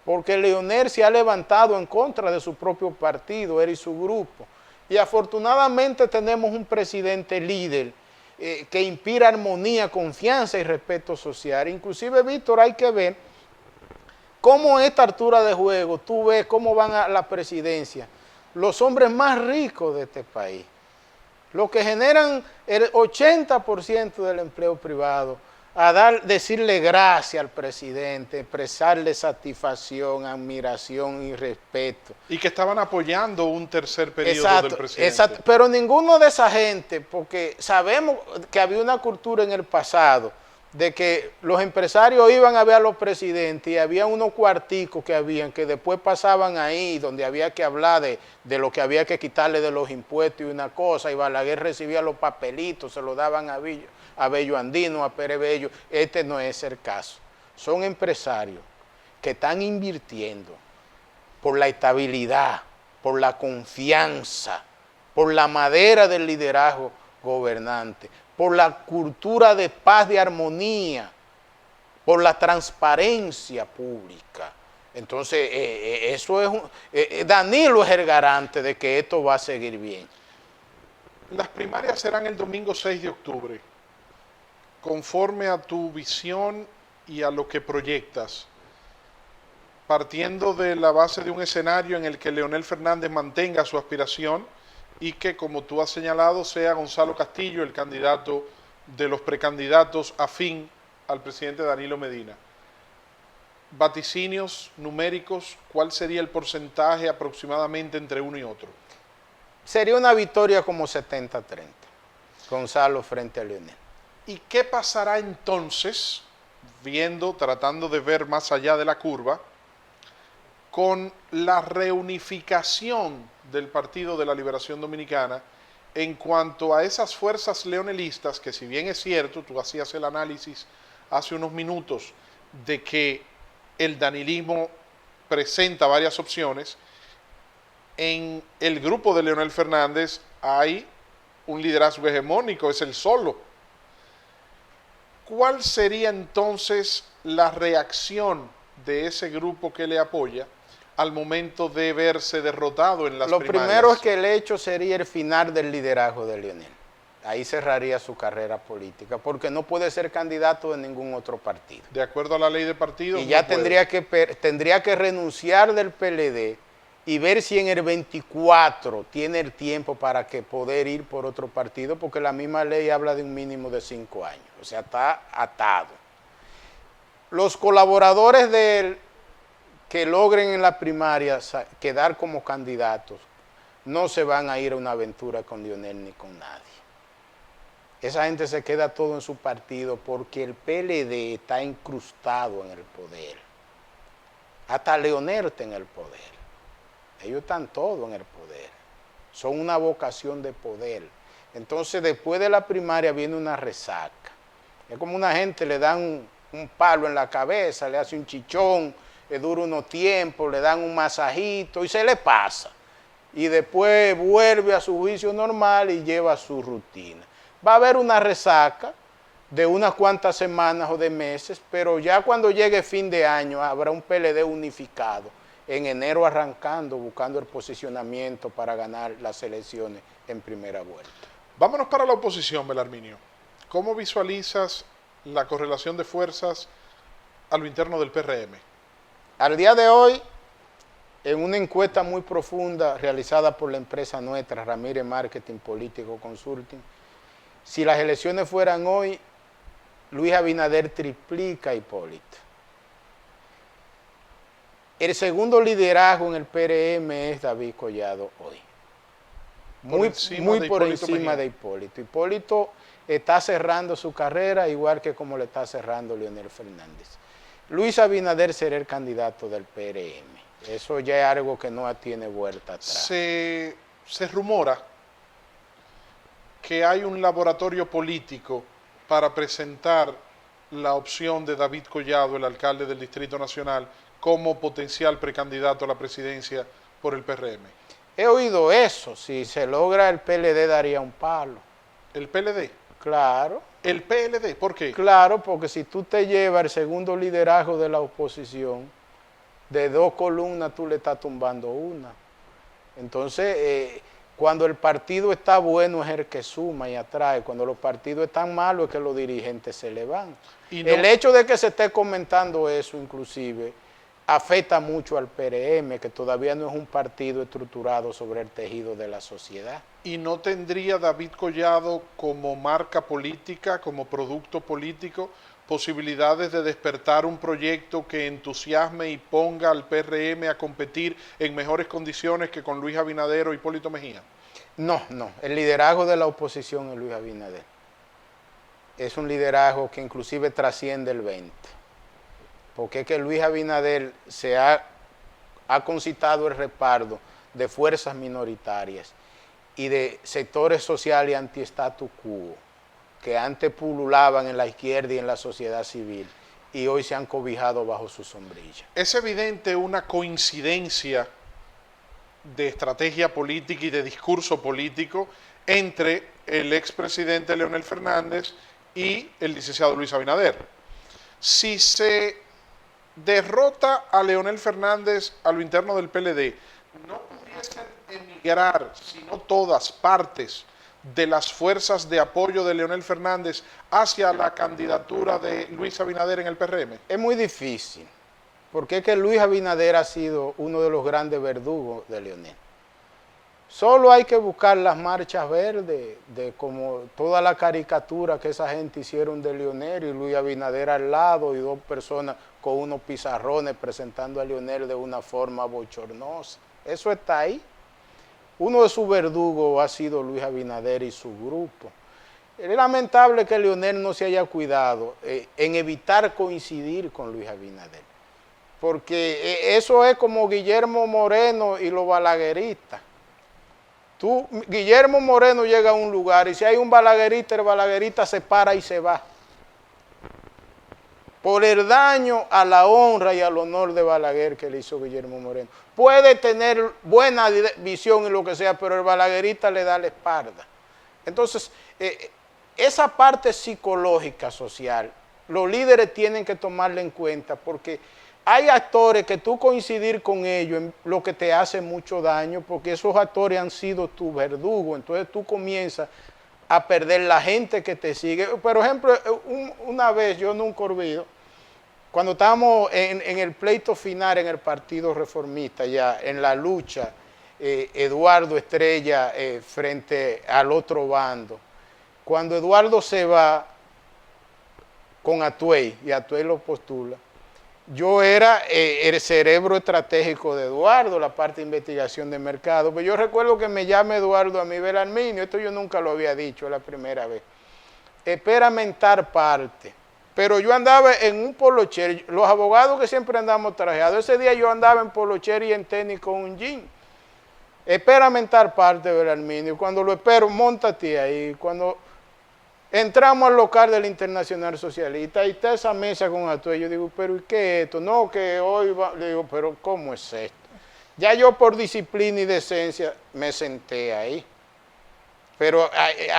porque Leonel se ha levantado en contra de su propio partido, él y su grupo. Y afortunadamente tenemos un presidente líder que inspira armonía, confianza y respeto social. Inclusive, Víctor, hay que ver cómo a esta altura de juego, tú ves cómo van a la presidencia los hombres más ricos de este país, los que generan el 80% del empleo privado, decirle gracias al presidente, expresarle satisfacción, admiración y respeto. Y que estaban apoyando un tercer periodo del presidente. Exacto, pero ninguno de esa gente, porque sabemos que había una cultura en el pasado de que los empresarios iban a ver a los presidentes y había unos cuarticos que después pasaban ahí donde había que hablar de lo que había que quitarle de los impuestos y una cosa, y Balaguer recibía los papelitos, se los daban a Bello Andino, a Pérez Bello. Este no es el caso. Son empresarios que están invirtiendo por la estabilidad, por la confianza, por la madera del liderazgo gobernante, por la cultura de paz, de armonía, por la transparencia pública. Entonces, eso es Danilo es el garante de que esto va a seguir bien. Las primarias serán el domingo 6 de octubre. Conforme a tu visión y a lo que proyectas, partiendo de la base de un escenario en el que Leonel Fernández mantenga su aspiración y que, como tú has señalado, sea Gonzalo Castillo el candidato de los precandidatos afín al presidente Danilo Medina. Vaticinios numéricos, ¿cuál sería el porcentaje aproximadamente entre uno y otro? Sería una victoria como 70-30, Gonzalo frente a Leonel. ¿Y qué pasará entonces, tratando de ver más allá de la curva, con la reunificación del Partido de la Liberación Dominicana en cuanto a esas fuerzas leonelistas que, si bien es cierto, tú hacías el análisis hace unos minutos de que el danilismo presenta varias opciones, en el grupo de Leonel Fernández hay un liderazgo hegemónico, es el solo. ¿Cuál sería entonces la reacción de ese grupo que le apoya al momento de verse derrotado en las primarias? Lo primero es que el hecho sería el final del liderazgo de Leonel. Ahí cerraría su carrera política, porque no puede ser candidato de ningún otro partido. De acuerdo a la ley de partidos. Y ya no tendría que renunciar del PLD y ver si en el 24 tiene el tiempo para que poder ir por otro partido, porque la misma ley habla de un mínimo de 5 años, o sea, está atado. Los colaboradores de él que logren en la primaria quedar como candidatos no se van a ir a una aventura con Leonel ni con nadie. Esa gente se queda todo en su partido porque el PLD está incrustado en el poder. Hasta Leonel está en el poder. Ellos están todos en el poder. Son una vocación de poder. Entonces, después de la primaria viene una resaca. Es como una gente le dan un palo en la cabeza, le hace un chichón, le dura unos tiempos, le dan un masajito y se le pasa. Y después vuelve a su juicio normal y lleva su rutina. Va a haber una resaca de unas cuantas semanas o de meses, pero ya cuando llegue fin de año habrá un PLD unificado. En enero arrancando, buscando el posicionamiento para ganar las elecciones en primera vuelta. Vámonos para la oposición, Belarminio. ¿Cómo visualizas la correlación de fuerzas a lo interno del PRM? Al día de hoy, en una encuesta muy profunda realizada por la empresa nuestra, Ramírez Marketing Político Consulting, si las elecciones fueran hoy, Luis Abinader triplica a Hipólito. El segundo liderazgo en el PRM es David Collado hoy. Muy por encima de Hipólito. Hipólito está cerrando su carrera igual que como le está cerrando Leonel Fernández. Luis Abinader será el candidato del PRM. Eso ya es algo que no tiene vuelta atrás. Se rumora que hay un laboratorio político para presentar la opción de David Collado, el alcalde del Distrito Nacional, como potencial precandidato a la presidencia por el PRM. He oído eso. Si se logra, el PLD daría un palo. ¿El PLD? Claro. ¿El PLD? ¿Por qué? Claro, porque si tú te llevas el segundo liderazgo de la oposición, de 2 columnas tú le estás tumbando una. Entonces, cuando el partido está bueno es el que suma y atrae. Cuando los partidos están malos es que los dirigentes se le van. El hecho de que se esté comentando eso, inclusive, afecta mucho al PRM, que todavía no es un partido estructurado sobre el tejido de la sociedad. ¿Y no tendría David Collado como marca política, como producto político, posibilidades de despertar un proyecto que entusiasme y ponga al PRM a competir en mejores condiciones que con Luis Abinader o Hipólito Mejía? No, el liderazgo de la oposición es Luis Abinader. Es un liderazgo que inclusive trasciende el 20. Porque es que Luis Abinader se ha concitado el respaldo de fuerzas minoritarias y de sectores sociales anti-statu quo, que antes pululaban en la izquierda y en la sociedad civil, y hoy se han cobijado bajo su sombrilla. Es evidente una coincidencia de estrategia política y de discurso político entre el expresidente Leonel Fernández y el licenciado Luis Abinader. Si se derrota a Leonel Fernández a lo interno del PLD, ¿no pudiesen emigrar, si no todas, partes de las fuerzas de apoyo de Leonel Fernández hacia la candidatura de Luis Abinader en el PRM? Es muy difícil, porque es que Luis Abinader ha sido uno de los grandes verdugos de Leonel. Solo hay que buscar las marchas verdes, de como toda la caricatura que esa gente hicieron de Leonel y Luis Abinader al lado y 2 personas con unos pizarrones presentando a Leonel de una forma bochornosa. Eso está ahí. Uno de sus verdugos ha sido Luis Abinader y su grupo. Es lamentable que Leonel no se haya cuidado en evitar coincidir con Luis Abinader, porque eso es como Guillermo Moreno y los balagueristas. Guillermo Moreno llega a un lugar y si hay un balaguerista, el balaguerista se para y se va. Por el daño a la honra y al honor de Balaguer que le hizo Guillermo Moreno. Puede tener buena visión y lo que sea, pero el balaguerista le da la espalda. Entonces, esa parte psicológica social, los líderes tienen que tomarla en cuenta, porque hay actores que tú coincidir con ellos en lo que te hace mucho daño, porque esos actores han sido tu verdugo, entonces tú comienzas a perder la gente que te sigue. Por ejemplo, una vez, yo nunca olvido, cuando estábamos en el pleito final en el Partido Reformista, ya en la lucha, Eduardo Estrella frente al otro bando, cuando Eduardo se va con Atuey, y Atuey lo postula, yo era el cerebro estratégico de Eduardo, la parte de investigación de mercado. Pero yo recuerdo que me llama Eduardo a mí, Belarminio, esto yo nunca lo había dicho, es la primera vez. Espérame en tal parte. Pero yo andaba en un polocher, los abogados que siempre andamos trajeados, ese día yo andaba en polocher y en tenis con un jean. Espérame en tal parte, Belarminio. Cuando lo espero, móntate ahí. Cuando entramos al local del Internacional Socialista y está esa mesa con Atuey. Yo digo, pero ¿y qué es esto? No, que hoy va. Le digo, pero ¿cómo es esto? Ya yo por disciplina y decencia me senté ahí. Pero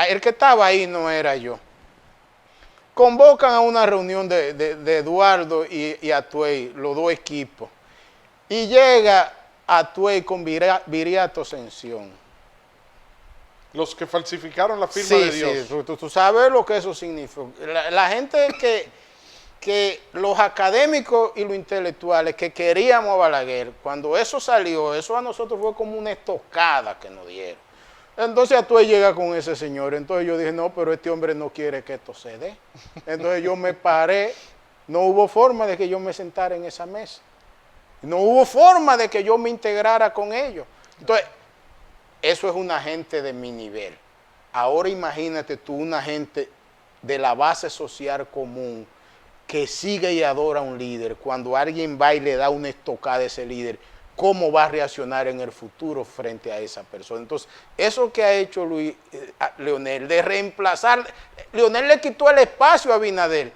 el que estaba ahí no era yo. Convocan a una reunión de Eduardo y Atuey, los 2 equipos. Y llega Atuey con Viriato Ascensión. Los que falsificaron la firma de Dios. Sí, tú sabes lo que eso significa. La gente que los académicos y los intelectuales que queríamos a Balaguer, cuando eso salió, eso a nosotros fue como una estocada que nos dieron. Entonces tú llegas con ese señor, entonces yo dije, no, pero este hombre no quiere que esto se dé. Entonces yo me paré, no hubo forma de que yo me sentara en esa mesa. No hubo forma de que yo me integrara con ellos. Entonces, eso es una gente de mi nivel. Ahora imagínate tú una gente de la base social común que sigue y adora a un líder. Cuando alguien va y le da una estocada a ese líder, ¿cómo va a reaccionar en el futuro frente a esa persona? Entonces, eso que ha hecho Leonel, de reemplazar, Leonel le quitó el espacio a Abinader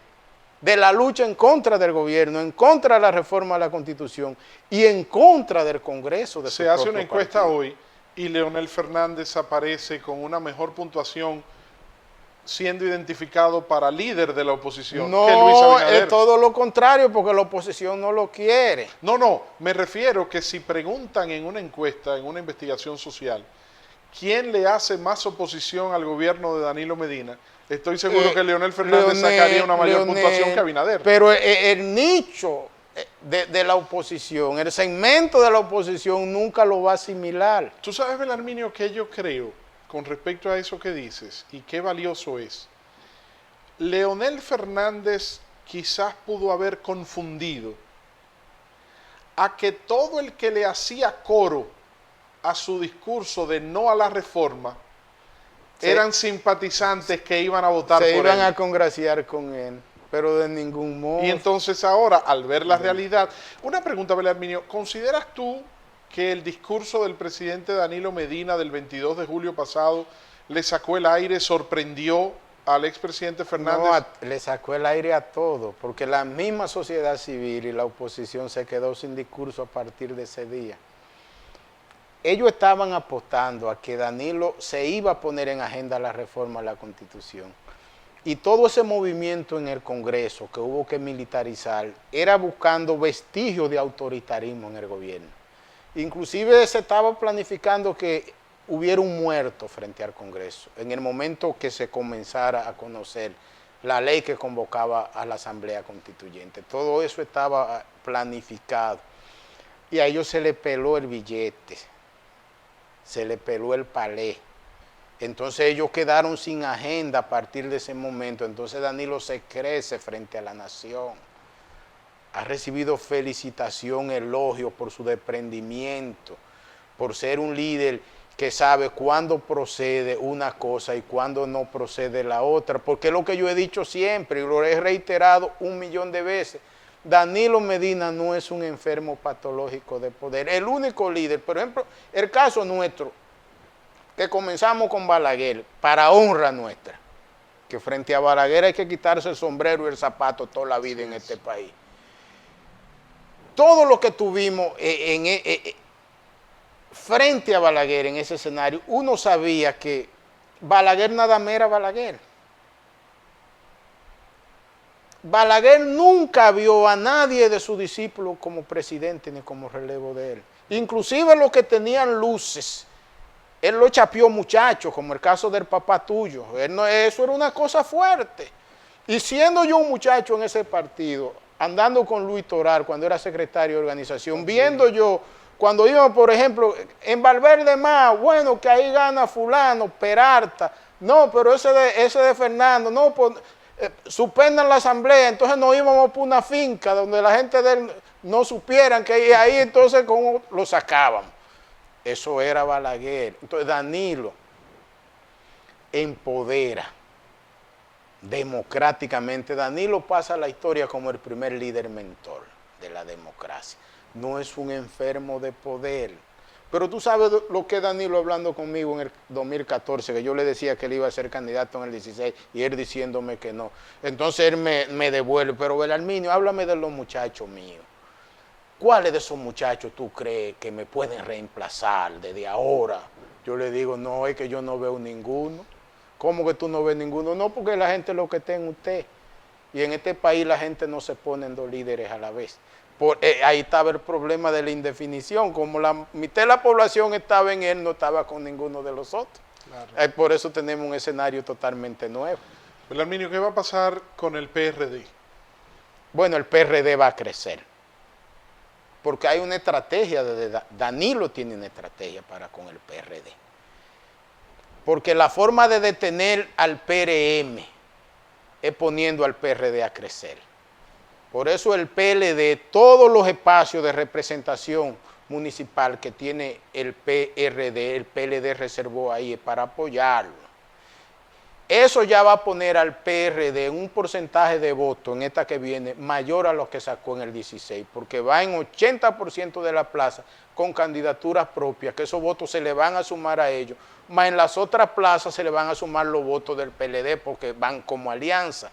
de la lucha en contra del gobierno, en contra de la reforma a la Constitución y en contra del Congreso. Se hace una encuesta hoy y Leonel Fernández aparece con una mejor puntuación siendo identificado para líder de la oposición que Luis No, Abinader. es todo lo contrario, porque la oposición no lo quiere. No, me refiero que si preguntan en una encuesta, en una investigación social, ¿quién le hace más oposición al gobierno de Danilo Medina? Estoy seguro que Leonel Fernández sacaría una mayor puntuación que Abinader. Pero el nicho de la oposición, el segmento de la oposición nunca lo va a asimilar. Tú sabes, Belarminio, que yo creo con respecto a eso que dices y qué valioso es. Leonel Fernández quizás pudo haber confundido a que todo el que le hacía coro a su discurso de no a la reforma eran simpatizantes que iban a votar por él. Se iban a congraciar con él, pero de ningún modo. Y entonces ahora, al ver la realidad, una pregunta, Belarminio, ¿consideras tú que el discurso del presidente Danilo Medina del 22 de julio pasado le sacó el aire, sorprendió al expresidente Fernández? No, le sacó el aire a todo, porque la misma sociedad civil y la oposición se quedó sin discurso a partir de ese día. Ellos estaban apostando a que Danilo se iba a poner en agenda la reforma a la Constitución. Y todo ese movimiento en el Congreso que hubo que militarizar era buscando vestigios de autoritarismo en el gobierno. Inclusive se estaba planificando que hubiera un muerto frente al Congreso en el momento que se comenzara a conocer la ley que convocaba a la Asamblea Constituyente. Todo eso estaba planificado y a ellos se le peló el billete, se le peló el palé. Entonces ellos quedaron sin agenda a partir de ese momento. Entonces Danilo se crece frente a la nación. Ha recibido felicitación, elogio por su desprendimiento, por ser un líder que sabe cuándo procede una cosa y cuándo no procede la otra, porque es lo que yo he dicho siempre y lo he reiterado 1.000.000 de veces. Danilo Medina no es un enfermo patológico de poder, el único líder. Por ejemplo, el caso nuestro, que comenzamos con Balaguer, para honra nuestra, que frente a Balaguer hay que quitarse el sombrero y el zapato toda la vida en este país. Todo lo que tuvimos frente a Balaguer en ese escenario, uno sabía que Balaguer nada más era Balaguer. Balaguer nunca vio a nadie de sus discípulos como presidente ni como relevo de él. Inclusive los que tenían luces, él lo chapeó muchachos, como el caso del papá tuyo. Eso era una cosa fuerte. Y siendo yo un muchacho en ese partido, andando con Luis Toral cuando era secretario de organización, viendo yo, cuando íbamos, por ejemplo, en Valverde más, bueno, que ahí gana fulano, Peralta, no, pero ese de Fernando, no, pues, suspendan la asamblea, entonces nos íbamos por una finca donde la gente de él no supieran que ahí entonces cómo lo sacaban. Eso era Balaguer. Entonces Danilo empodera democráticamente. Danilo pasa a la historia como el primer líder mentor de la democracia. No es un enfermo de poder. Pero tú sabes lo que Danilo hablando conmigo en el 2014, que yo le decía que él iba a ser candidato en el 16 y él diciéndome que no. Entonces él me devuelve, pero Belarminio, háblame de los muchachos míos. ¿Cuáles de esos muchachos tú crees que me pueden reemplazar desde ahora? Yo le digo, no, es que yo no veo ninguno. ¿Cómo que tú no ves ninguno? No, porque la gente es lo que está en usted. Y en este país la gente no se pone en dos líderes a la vez. Ahí estaba el problema de la indefinición. Como la mitad de la población estaba en él, no estaba con ninguno de los otros. Claro. Por eso tenemos un escenario totalmente nuevo. Belarminio, ¿qué va a pasar con el PRD? bueno, el PRD va a crecer. Porque hay una estrategia, Danilo tiene una estrategia para con el PRD. Porque la forma de detener al PRM es poniendo al PRD a crecer. Por eso el PLD, todos los espacios de representación municipal que tiene el PRD, el PLD reservó ahí para apoyarlo. Eso ya va a poner al PRD un porcentaje de votos en esta que viene mayor a lo que sacó en el 16, porque va en 80% de la plaza con candidaturas propias, que esos votos se le van a sumar a ellos, más en las otras plazas se le van a sumar los votos del PLD porque van como alianza.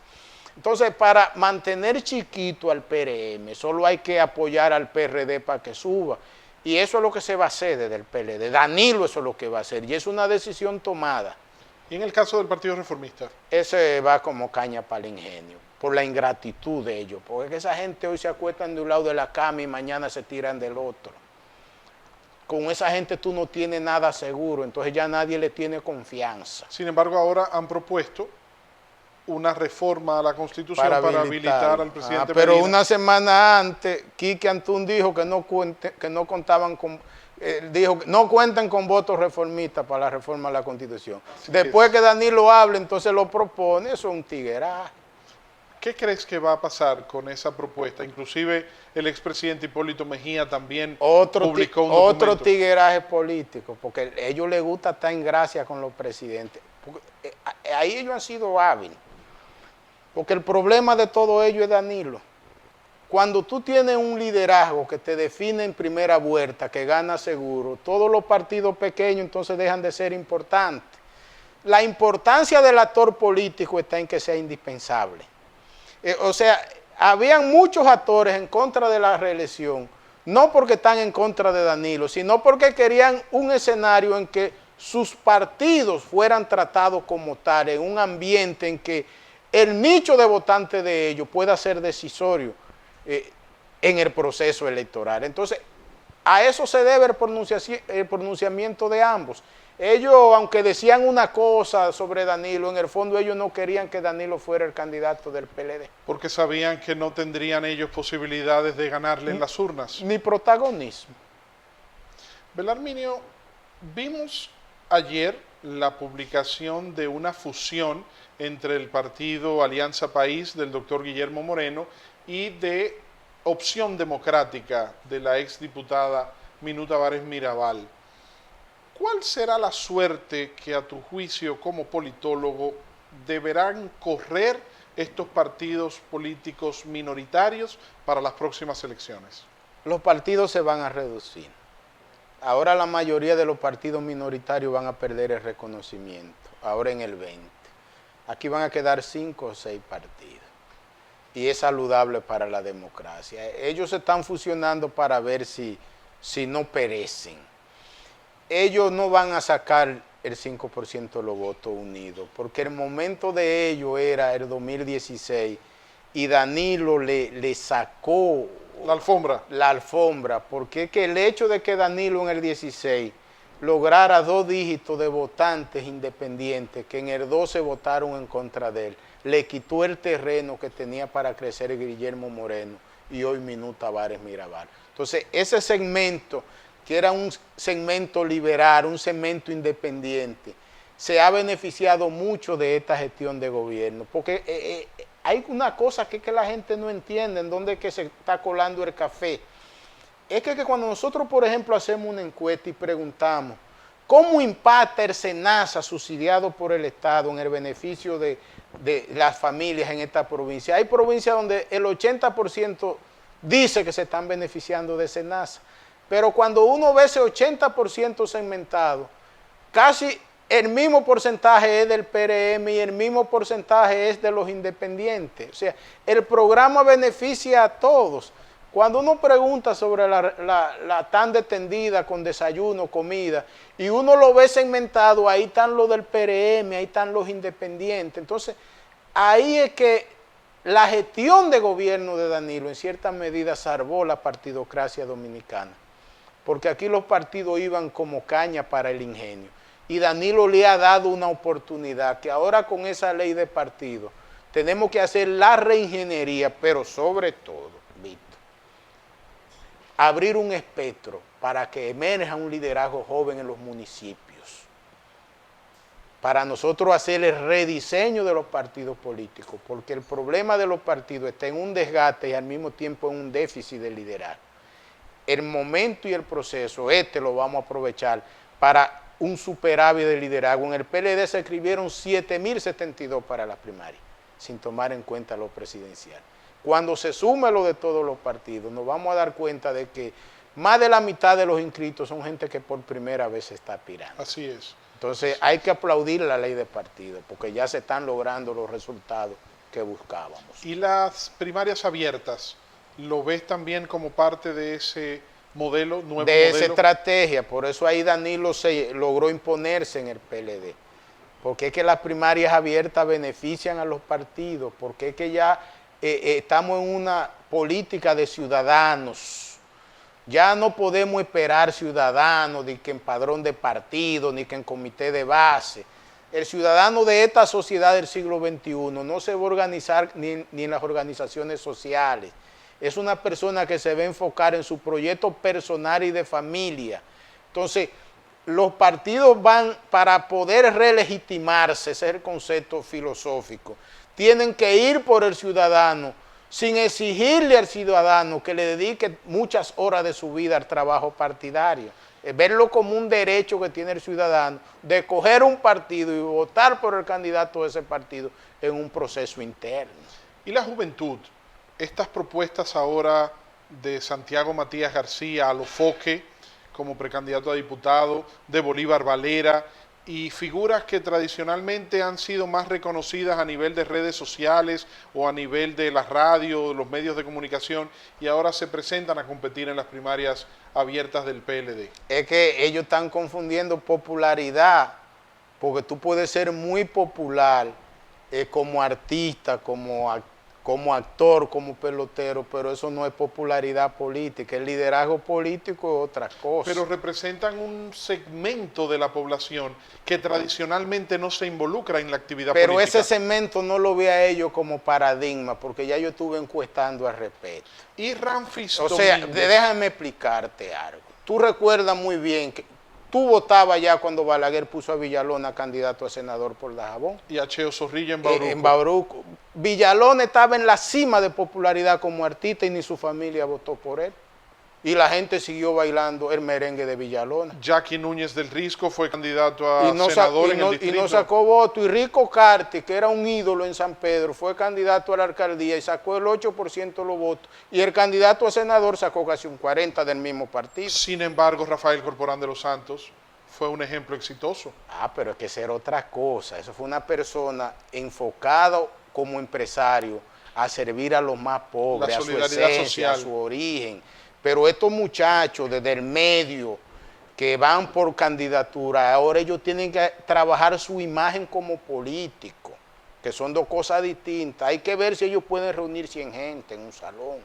Entonces, para mantener chiquito al PRM, solo hay que apoyar al PRD para que suba. Y eso es lo que se va a hacer desde el PLD. Danilo eso es lo que va a hacer. Y es una decisión tomada. ¿Y en el caso del Partido Reformista? Ese va como caña para el ingenio, por la ingratitud de ellos. Porque esa gente hoy se acuestan de un lado de la cama y mañana se tiran del otro. Con esa gente tú no tienes nada seguro, entonces ya nadie le tiene confianza. Sin embargo, ahora han propuesto una reforma a la Constitución para habilitar al presidente pero Medina. Una semana antes, Quique Antún dijo que no contaban con, no cuentan con votos reformistas para la reforma a la Constitución. Después que Danilo hable, entonces lo propone, eso es un tigueraje. ¿Qué crees que va a pasar con esa propuesta? Inclusive el expresidente Hipólito Mejía también publicó un documento. Otro tigueraje político, porque a ellos les gusta estar en gracia con los presidentes. Porque ahí ellos han sido hábiles. Porque el problema de todo ello es Danilo. Cuando tú tienes un liderazgo que te define en primera vuelta, que gana seguro, todos los partidos pequeños entonces dejan de ser importantes. La importancia del actor político está en que sea indispensable. O sea, habían muchos actores en contra de la reelección, no porque están en contra de Danilo, sino porque querían un escenario en que sus partidos fueran tratados como tal, en un ambiente en que el nicho de votantes de ellos pueda ser decisorio en el proceso electoral. Entonces, a eso se debe el pronunciamiento de ambos. Ellos, aunque decían una cosa sobre Danilo, en el fondo ellos no querían que Danilo fuera el candidato del PLD. Porque sabían que no tendrían ellos posibilidades de ganarle en las urnas. Ni protagonismo. Belarminio, vimos ayer la publicación de una fusión entre el partido Alianza País del doctor Guillermo Moreno y de Opción Democrática de la exdiputada Minú Tavares Mirabal. ¿Cuál será la suerte que a tu juicio como politólogo deberán correr estos partidos políticos minoritarios para las próximas elecciones? Los partidos se van a reducir. Ahora la mayoría de los partidos minoritarios van a perder el reconocimiento, ahora en el 20. Aquí van a quedar 5 o 6 partidos. Y es saludable para la democracia. Ellos se están fusionando para ver si no perecen. Ellos no van a sacar el 5% de los votos unidos, porque el momento de ellos era el 2016 y Danilo le sacó la alfombra, porque es que el hecho de que Danilo en el 16 lograra 2 dígitos de votantes independientes que en el 12 votaron en contra de él, le quitó el terreno que tenía para crecer Guillermo Moreno y hoy Minú Tavares Mirabal. Entonces, ese segmento, que era un segmento liberal, un segmento independiente, se ha beneficiado mucho de esta gestión de gobierno, porque hay una cosa que la gente no entiende, en dónde es que se está colando el café. Es que cuando nosotros, por ejemplo, hacemos una encuesta y preguntamos cómo impacta el SENASA subsidiado por el Estado en el beneficio de las familias en esta provincia, hay provincias donde el 80% dice que se están beneficiando de SENASA, pero cuando uno ve ese 80% segmentado, casi el mismo porcentaje es del PRM y el mismo porcentaje es de los independientes. O sea, el programa beneficia a todos. Cuando uno pregunta sobre la tanda extendida con desayuno, comida, y uno lo ve segmentado, ahí están los del PRM, ahí están los independientes. Entonces, ahí es que la gestión de gobierno de Danilo en cierta medida salvó la partidocracia dominicana, porque aquí los partidos iban como caña para el ingenio. Y Danilo le ha dado una oportunidad que ahora con esa ley de partido, tenemos que hacer la reingeniería, pero sobre todo, Víctor, abrir un espectro para que emerja un liderazgo joven en los municipios, para nosotros hacer el rediseño de los partidos políticos, porque el problema de los partidos está en un desgaste y al mismo tiempo en un déficit de liderazgo. El momento y el proceso, lo vamos a aprovechar para un superávit de liderazgo. En el PLD se escribieron 7.072 para las primarias, sin tomar en cuenta lo presidencial. Cuando se sume lo de todos los partidos, nos vamos a dar cuenta de que más de la mitad de los inscritos son gente que por primera vez se está aspirando. Así es. Entonces hay que aplaudir la ley de partidos, porque ya se están logrando los resultados que buscábamos. ¿Y las primarias abiertas, lo ves también como parte de ese modelo, nuevo de modelo? Esa estrategia, por eso ahí Danilo se logró imponerse en el PLD, porque es que las primarias abiertas benefician a los partidos, porque es que ya estamos en una política de ciudadanos. Ya no podemos esperar ciudadanos ni que en padrón de partido, ni que en comité de base. El ciudadano de esta sociedad del siglo XXI no se va a organizar ni en las organizaciones sociales. Es una persona que se va a enfocar en su proyecto personal y de familia. Entonces, los partidos van, para poder relegitimarse, ese es el concepto filosófico, tienen que ir por el ciudadano, sin exigirle al ciudadano que le dedique muchas horas de su vida al trabajo partidario. Verlo como un derecho que tiene el ciudadano de coger un partido y votar por el candidato de ese partido en un proceso interno. ¿Y la juventud? Estas propuestas ahora de Santiago Matías García, Alofoque como precandidato a diputado, de Bolívar Valera, y figuras que tradicionalmente han sido más reconocidas a nivel de redes sociales o a nivel de la radio, los medios de comunicación, y ahora se presentan a competir en las primarias abiertas del PLD. Es que ellos están confundiendo popularidad, porque tú puedes ser muy popular como artista, como actor, como pelotero, pero eso no es popularidad política. El liderazgo político es otra cosa. Pero representan un segmento de la población que tradicionalmente no se involucra en la actividad política. Pero ese segmento no lo ve a ellos como paradigma, porque ya yo estuve encuestando al respecto. Y Ramfis O sea, Domínguez, déjame explicarte algo. Tú recuerdas muy bien que tú votabas ya cuando Balaguer puso a Villalona candidato a senador por Dajabón. y a Cheo Zorrilla en Bauruco. En Bauruco. Villalona estaba en la cima de popularidad como artista y ni su familia votó por él. Y la gente siguió bailando el merengue de Villalona. Jackie Núñez del Risco fue candidato a Y senador en el distrito. no sacó voto. Y Rico Carti, que era un ídolo en San Pedro, fue candidato a la alcaldía y sacó el 8% de los votos. Y el candidato a senador sacó casi un 40% del mismo partido. Sin embargo, Rafael Corporán de los Santos fue un ejemplo exitoso. Pero es que esa era otra cosa. Eso fue una persona enfocada como empresario a servir a los más pobres, a su esencia, a su origen. Pero estos muchachos desde el medio que van por candidatura, ahora ellos tienen que trabajar su imagen como políticos, que son dos cosas distintas. Hay que ver si ellos pueden reunir 100 gente en un salón.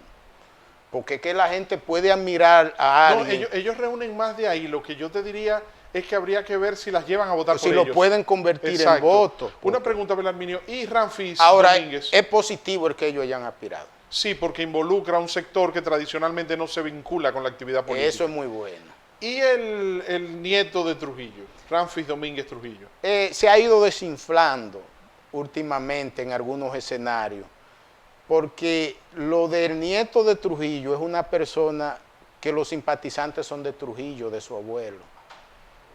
Porque es que la gente puede admirar a alguien. No, ellos reúnen más de ahí. Lo que yo te diría es que habría que ver si las llevan a votar por ellos. Si lo pueden convertir Exacto. en votos. Una pregunta, Belarminio. ¿Y Ramfis Ahora, Domínguez? es positivo el que ellos hayan aspirado. Sí, porque involucra a un sector que tradicionalmente no se vincula con la actividad política. Eso es muy bueno. ¿Y el nieto de Trujillo, Ramfis Domínguez Trujillo? Se ha ido desinflando últimamente en algunos escenarios, porque lo del nieto de Trujillo es una persona que los simpatizantes son de Trujillo, de su abuelo.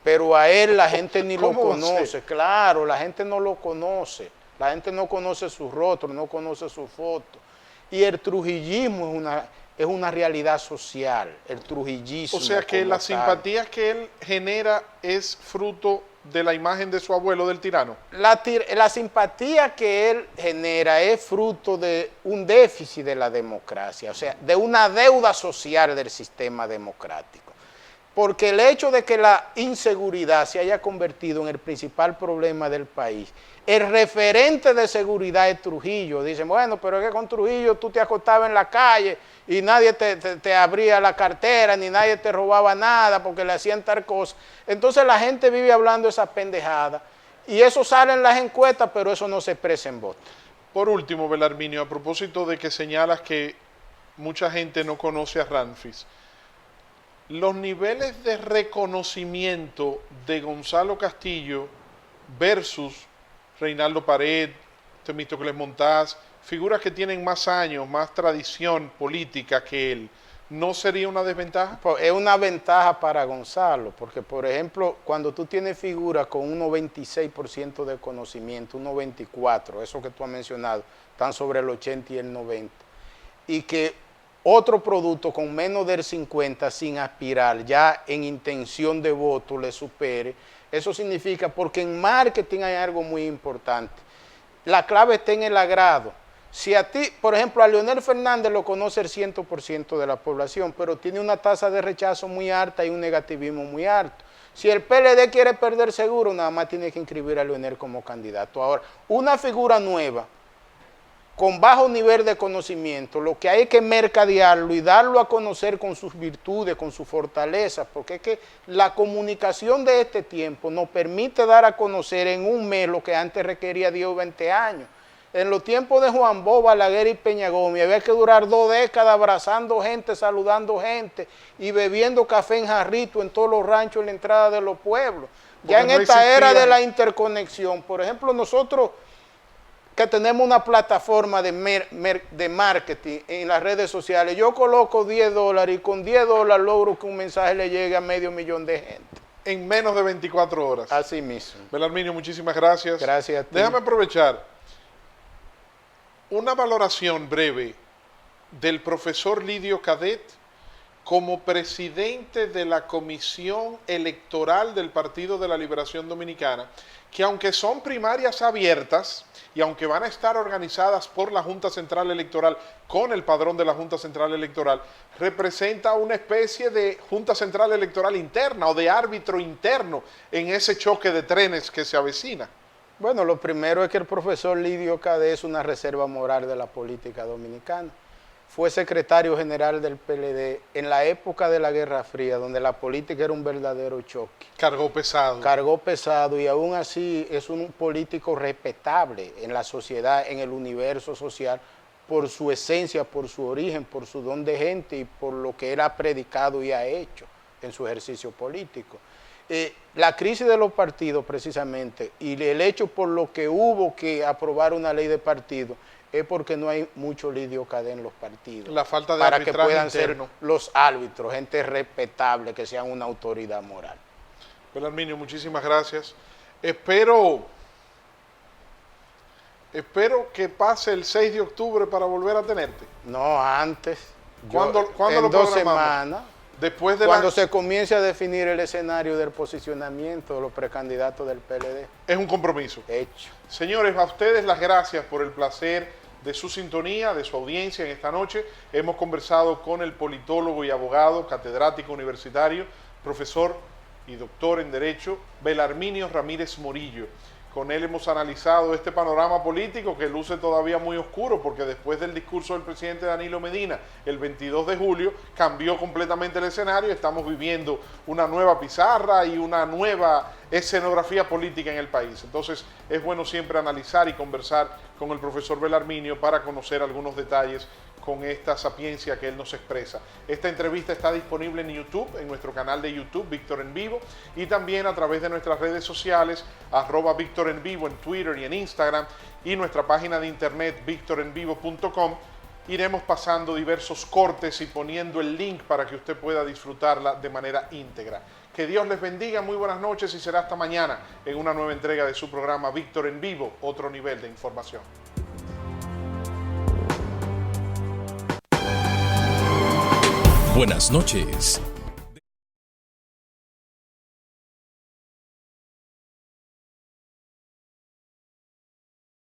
Pero a él la gente ni lo conoce, claro, la gente no lo conoce. La gente no conoce su rostro, no conoce su foto. Y el trujillismo es una realidad social, el trujillismo. O sea que las simpatías que él genera es fruto de la imagen de su abuelo, del tirano. La simpatía que él genera es fruto de un déficit de la democracia, o sea, de una deuda social del sistema democrático. Porque el hecho de que la inseguridad se haya convertido en el principal problema del país, el referente de seguridad es Trujillo. Dicen, bueno, pero es que con Trujillo tú te acostabas en la calle y nadie te abría la cartera, ni nadie te robaba nada porque le hacían tal cosa. Entonces la gente vive hablando esa pendejada y eso sale en las encuestas, pero eso no se expresa en votos. Por último, Belarminio, a propósito de que señalas que mucha gente no conoce a Ramfis, los niveles de reconocimiento de Gonzalo Castillo versus Reinaldo Pared, Temístocles Montaz, figuras que tienen más años, más tradición política que él, ¿no sería una desventaja? Pues es una ventaja para Gonzalo, porque por ejemplo, cuando tú tienes figuras con un 96% de conocimiento, un 94%, eso que tú has mencionado, están sobre el 80 y el 90%, y que otro producto con menos del 50 sin aspirar, ya en intención de voto le supere, eso significa, porque en marketing hay algo muy importante, la clave está en el agrado. Si a ti, por ejemplo, a Leonel Fernández lo conoce el 100% de la población, pero tiene una tasa de rechazo muy alta y un negativismo muy alto. Si el PLD quiere perder seguro, nada más tiene que inscribir a Leonel como candidato. Ahora, una figura nueva, con bajo nivel de conocimiento, lo que hay que mercadearlo y darlo a conocer con sus virtudes, con sus fortalezas, porque es que la comunicación de este tiempo nos permite dar a conocer en un mes lo que antes requería 10 o 20 años. En los tiempos de Juan Bosch, Balaguer y Peña Gómez había que durar 2 décadas abrazando gente, saludando gente y bebiendo café en jarrito en todos los ranchos en la entrada de los pueblos. Ya en esta era de la interconexión, por ejemplo, nosotros que tenemos una plataforma de marketing en las redes sociales, yo coloco $10 y con $10 logro que un mensaje le llegue a 500,000 de gente. En menos de 24 horas. Así mismo. Belarminio, muchísimas gracias. Gracias a ti. Déjame aprovechar una valoración breve del profesor Lidio Cadet como presidente de la Comisión Electoral del Partido de la Liberación Dominicana, que aunque son primarias abiertas y aunque van a estar organizadas por la Junta Central Electoral con el padrón de la Junta Central Electoral, representa una especie de Junta Central Electoral interna o de árbitro interno en ese choque de trenes que se avecina. Bueno, lo primero es que el profesor Lidio Cadet es una reserva moral de la política dominicana. Fue secretario general del PLD en la época de la Guerra Fría, donde la política era un verdadero choque. Cargó pesado. Cargó pesado y aún así es un político respetable en la sociedad, en el universo social, por su esencia, por su origen, por su don de gente y por lo que él ha predicado y ha hecho en su ejercicio político. La crisis de los partidos precisamente y el hecho por lo que hubo que aprobar una ley de partido es porque no hay mucho Lidio Cadet en los partidos. La falta de para que puedan interno. ser los árbitros, gente respetable, que sean una autoridad moral. Belarminio, muchísimas gracias. Espero que pase el 6 de octubre para volver a tenerte. No, antes. ¿Cuándo en lo 2 programamos? semanas. Después de cuando se comience a definir el escenario del posicionamiento de los precandidatos del PLD. Es un compromiso. Hecho. Señores, a ustedes las gracias por el placer de su sintonía, de su audiencia en esta noche. Hemos conversado con el politólogo y abogado, catedrático universitario, profesor y doctor en Derecho, Belarminio Ramírez Morillo. Con él hemos analizado este panorama político que luce todavía muy oscuro porque después del discurso del presidente Danilo Medina el 22 de julio cambió completamente el escenario. Estamos viviendo una nueva pizarra y una nueva escenografía política en el país. Entonces es bueno siempre analizar y conversar con el profesor Belarminio para conocer algunos detalles con esta sapiencia que él nos expresa. Esta entrevista está disponible en YouTube, en nuestro canal de YouTube, Víctor en Vivo, y también a través de nuestras redes sociales, @Víctor en Vivo en Twitter y en Instagram, y nuestra página de internet, victorenvivo.com. Iremos pasando diversos cortes y poniendo el link para que usted pueda disfrutarla de manera íntegra. Que Dios les bendiga, muy buenas noches y será hasta mañana en una nueva entrega de su programa Víctor en Vivo, otro nivel de información. Buenas noches.